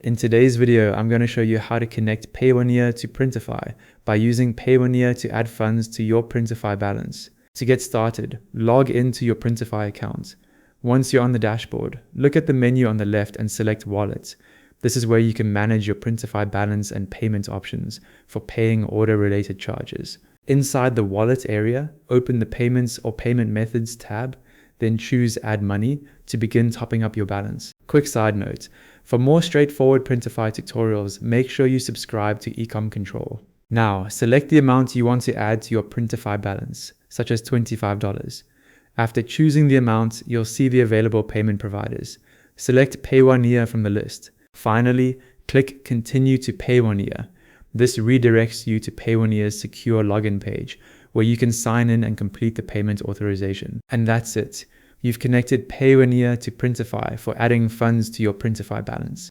In today's video, I'm going to show you how to connect Payoneer to Printify by using Payoneer to add funds to your Printify balance. To get started, log into your Printify account. Once you're on the dashboard, look at the menu on the left and select Wallet. This is where you can manage your Printify balance and payment options for paying order-related charges. Inside the Wallet area, open the Payments or Payment Methods tab, then choose Add Money to begin topping up your balance. Quick side note, for more straightforward Printify tutorials, make sure you subscribe to Ecom Control. Now, select the amount you want to add to your Printify balance, such as $25. After choosing the amount, you'll see the available payment providers. Select Payoneer from the list. Finally, click Continue to Payoneer. This redirects you to Payoneer's secure login page, where you can sign in and complete the payment authorization. And that's it. You've connected Payoneer to Printify for adding funds to your Printify balance.